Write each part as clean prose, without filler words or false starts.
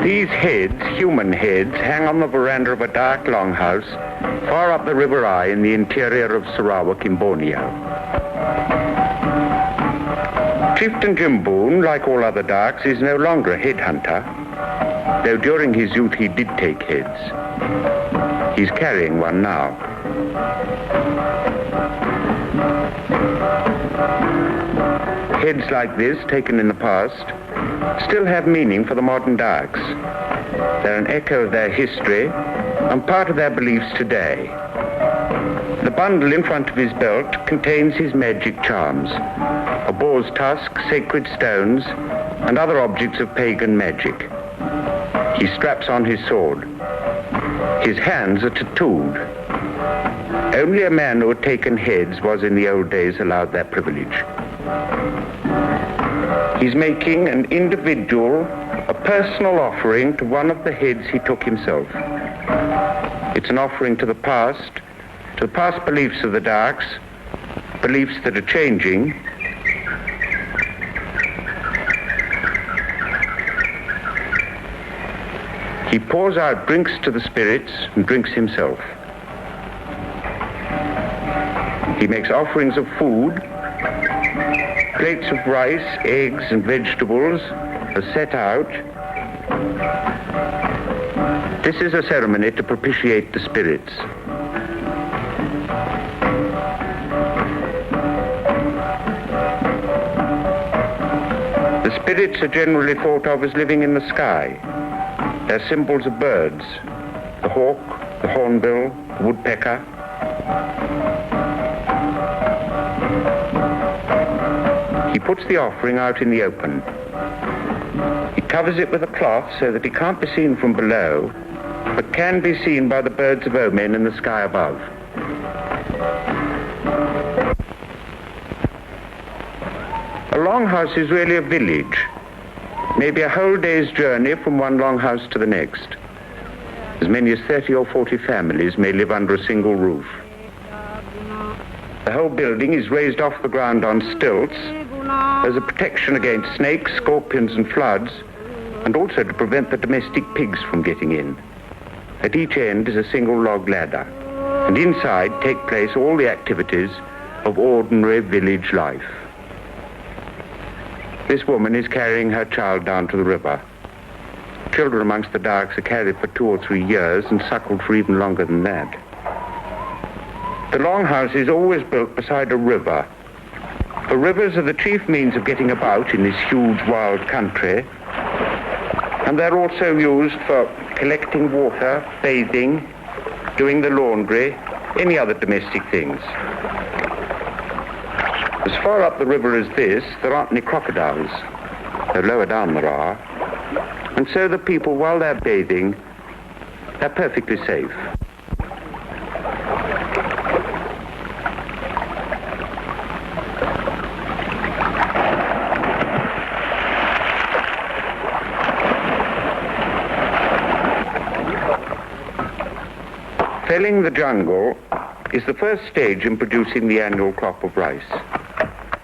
These heads, human heads, hang on the veranda of a dark longhouse far up the River Eye in the interior of Sarawak in Borneo. Chieftain Jim Boone, like all other darks, is no longer a headhunter, though during his youth he did take heads. He's carrying one now. Heads like this, taken in the past, still have meaning for the modern darks. They're an echo of their history and part of their beliefs today. The bundle in front of his belt contains his magic charms, a boar's tusk, sacred stones, and other objects of pagan magic. He straps on his sword. His hands are tattooed. Only a man who had taken heads was in the old days allowed that privilege. He's making an individual, a personal offering to one of the heads he took himself. It's an offering to the past beliefs of the darks, beliefs that are changing. He pours out drinks to the spirits and drinks himself. He makes offerings of food. Plates of rice, eggs, and vegetables are set out. This is a ceremony to propitiate the spirits. The spirits are generally thought of as living in the sky. They're symbols of birds: the hawk, the hornbill, the woodpecker. He puts the offering out in the open. He covers it with a cloth so that it can't be seen from below, but can be seen by the birds of omen in the sky above. A longhouse is really a village, maybe a whole day's journey from one longhouse to the next. As many as 30 or 40 families may live under a single roof. The whole building is raised off the ground on stilts as a protection against snakes, scorpions, and floods, and also to prevent the domestic pigs from getting in. At each end is a single log ladder, and inside take place all the activities of ordinary village life. This woman is carrying her child down to the river. Children amongst the darks are carried for 2 or 3 years and suckled for even longer than that. The longhouse is always built beside a river. The rivers are the chief means of getting about in this huge wild country, and they're also used for collecting water, bathing, doing the laundry, any other domestic things. As far up the river as this, there aren't any crocodiles, though lower down there are, and so the people, while they're bathing, they're perfectly safe. Felling the jungle is the first stage in producing the annual crop of rice.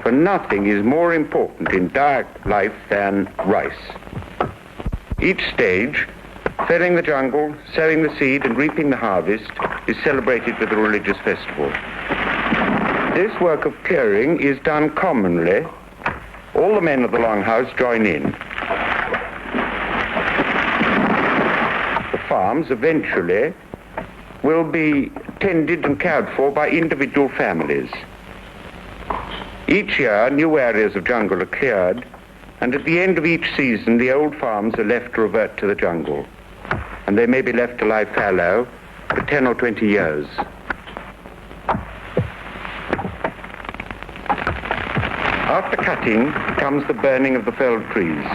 For nothing is more important in dark life than rice. Each stage, felling the jungle, sowing the seed, and reaping the harvest, is celebrated with a religious festival. This work of clearing is done commonly. All the men of the longhouse join in. The farms eventually will be tended and cared for by individual families. Each year, new areas of jungle are cleared, and at the end of each season, the old farms are left to revert to the jungle, and they may be left to lie fallow for 10 or 20 years. After cutting comes the burning of the felled trees.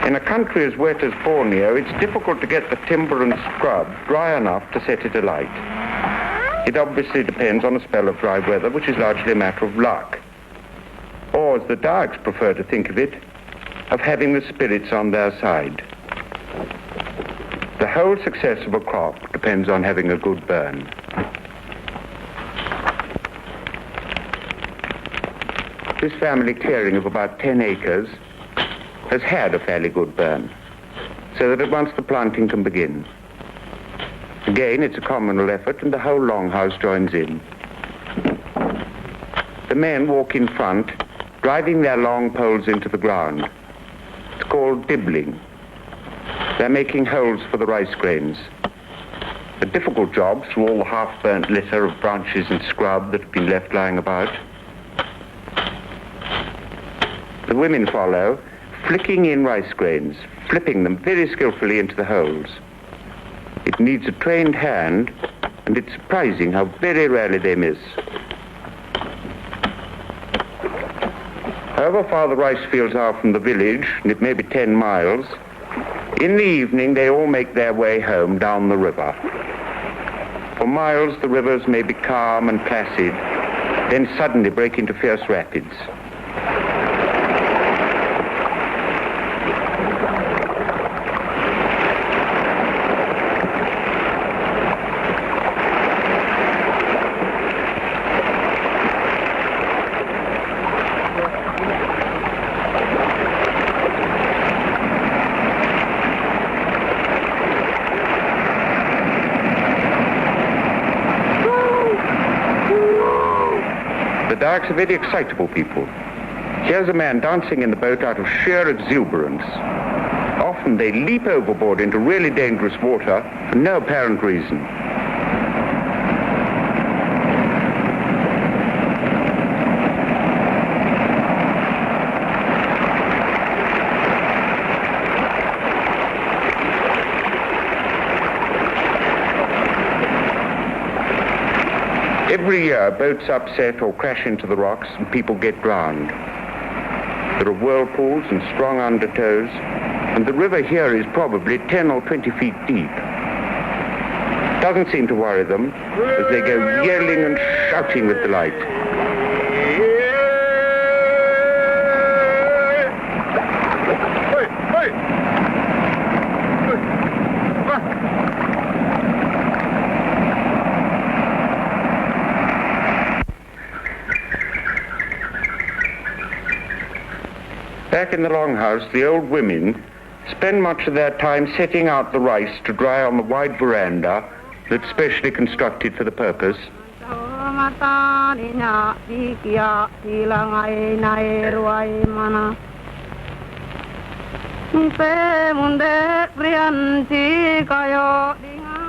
In a country as wet as Borneo, it's difficult to get the timber and scrub dry enough to set it alight. It obviously depends on a spell of dry weather, which is largely a matter of luck. Or, as the darks prefer to think of it, of having the spirits on their side. The whole success of a crop depends on having a good burn. This family clearing of about 10 acres has had a fairly good burn. so that at once the planting can begin. Again, it's a communal effort, and the whole longhouse joins in. The men walk in front, driving their long poles into the ground. It's called dibbling. They're making holes for the rice grains. A difficult job through all the half-burnt litter of branches and scrub that have been left lying about. The women follow, flicking in rice grains, flipping them very skillfully into the holes. It needs a trained hand, and it's surprising how very rarely they miss. However far the rice fields are from the village, and it may be 10 miles, in the evening they all make their way home down the river. For miles the rivers may be calm and placid, then suddenly break into fierce rapids. The Darks are very excitable people. Here's a man dancing in the boat out of sheer exuberance. Often they leap overboard into really dangerous water for no apparent reason. Every year, boats upset or crash into the rocks and people get drowned. There are whirlpools and strong undertows, and the river here is probably 10 or 20 feet deep. Doesn't seem to worry them as they go yelling and shouting with delight. Back in the longhouse, the old women spend much of their time setting out the rice to dry on the wide veranda that's specially constructed for the purpose.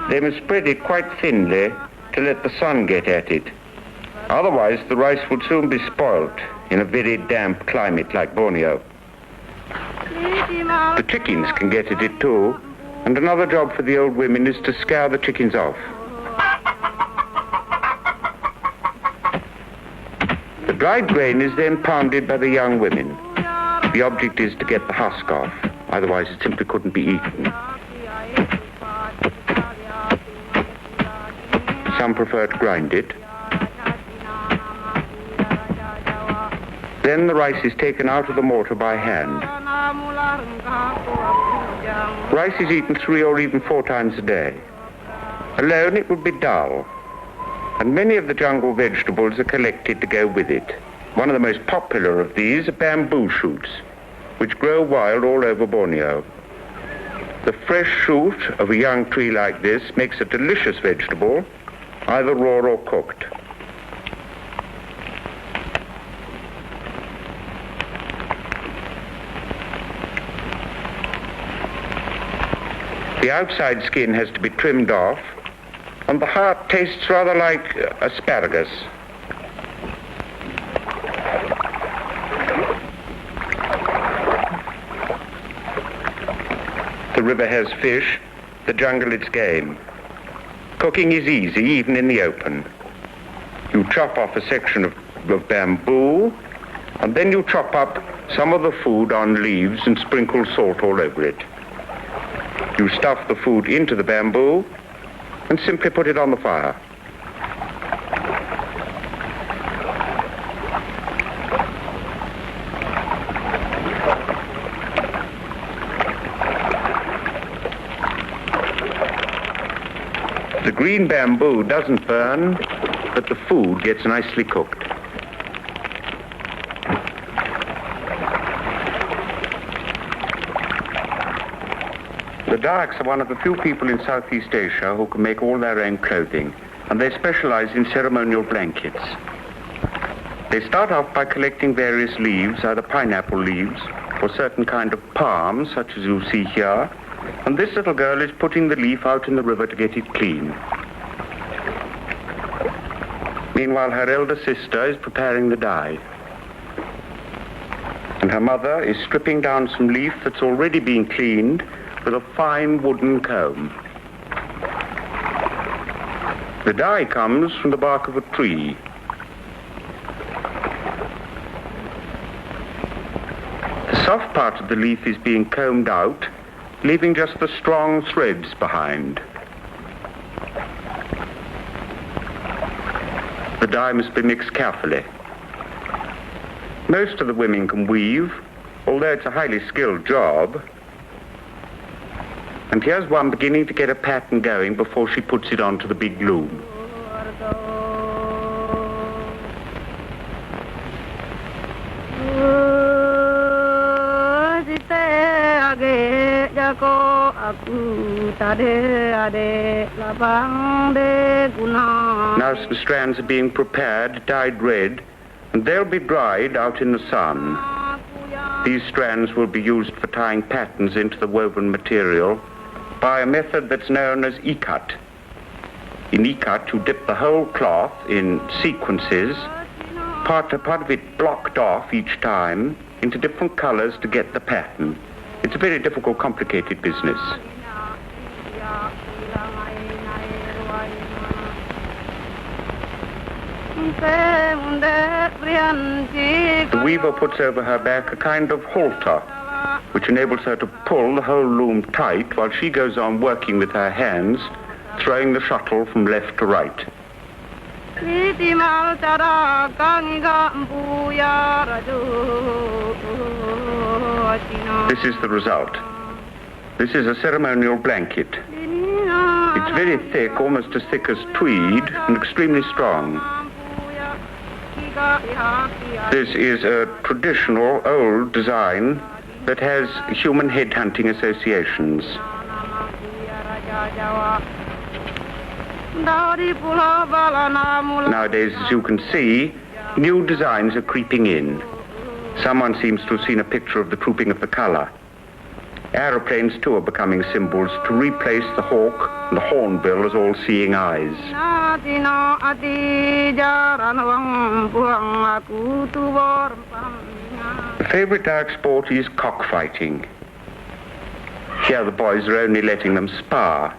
They must spread it quite thinly to let the sun get at it. Otherwise, the rice would soon be spoilt in a very damp climate like Borneo. The chickens can get at it too, and another job for the old women is to scare the chickens off. The dried grain is then pounded by the young women. The object is to get the husk off, otherwise it simply couldn't be eaten. Some prefer to grind it. Then the rice is taken out of the mortar by hand. Rice is eaten 3 or even 4 times a day. Alone it would be dull, and many of the jungle vegetables are collected to go with it. One of the most popular of these are bamboo shoots, which grow wild all over Borneo. The fresh shoot of a young tree like this makes a delicious vegetable, either raw or cooked. The outside skin has to be trimmed off, and the heart tastes rather like asparagus. The river has fish, the jungle its game. Cooking is easy, even in the open. You chop off a section of bamboo, and then you chop up some of the food on leaves and sprinkle salt all over it. You stuff the food into the bamboo and simply put it on the fire. The green bamboo doesn't burn, but the food gets nicely cooked. The Dayaks are one of the few people in Southeast Asia who can make all their own clothing, and they specialize in ceremonial blankets. They start off by collecting various leaves, either pineapple leaves or certain kind of palms, such as you see here, and this little girl is putting the leaf out in the river to get it clean. Meanwhile, her elder sister is preparing the dye. And her mother is stripping down some leaf that's already been cleaned with a fine wooden comb. The dye comes from the bark of a tree. The soft part of the leaf is being combed out, leaving just the strong threads behind. The dye must be mixed carefully. Most of the women can weave, although it's a highly skilled job. And here's one beginning to get a pattern going before she puts it onto the big loom. Now some strands are being prepared, dyed red, and they'll be dried out in the sun. These strands will be used for tying patterns into the woven material by a method that's known as ikat. In ikat, you dip the whole cloth in sequences, part of it blocked off each time into different colors to get the pattern. It's a very difficult, complicated business. The weaver puts over her back a kind of halter, which enables her to pull the whole loom tight while she goes on working with her hands, throwing the shuttle from left to right. This is the result. This is a ceremonial blanket. It's very thick, almost as thick as tweed, and extremely strong. This is a traditional, old design that has human headhunting associations. Nowadays, as you can see, new designs are creeping in. Someone seems to have seen a picture of the trooping of the color. Aeroplanes, too, are becoming symbols to replace the hawk and the hornbill as all-seeing eyes. The favorite Dayak sport is cockfighting. Here the boys are only letting them spar.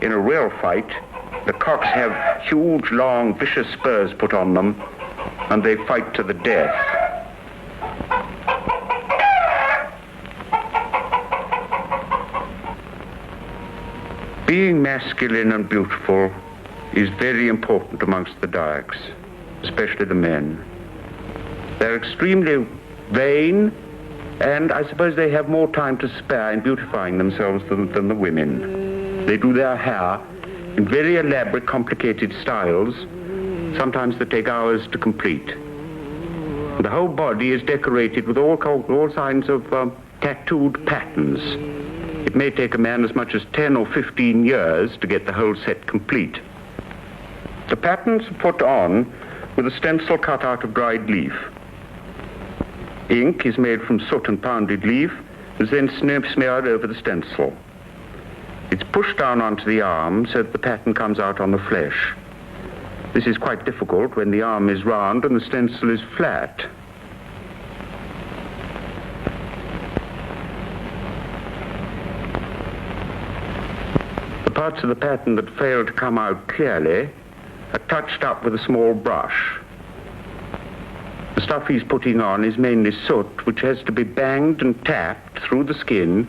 In a real fight, the cocks have huge, long, vicious spurs put on them, and they fight to the death. Being masculine and beautiful is very important amongst the Dayaks, especially the men. They're extremely vain, and I suppose they have more time to spare in beautifying themselves than the women. They do their hair in very elaborate, complicated styles, sometimes that take hours to complete. The whole body is decorated with all kinds of tattooed patterns. It may take a man as much as 10 or 15 years to get the whole set complete. The patterns are put on with a stencil cut out of dried leaf. Ink is made from soot and pounded leaf, and is then smeared over the stencil. It's pushed down onto the arm so that the pattern comes out on the flesh. This is quite difficult when the arm is round and the stencil is flat. The parts of the pattern that fail to come out clearly are touched up with a small brush. The stuff he's putting on is mainly soot, which has to be banged and tapped through the skin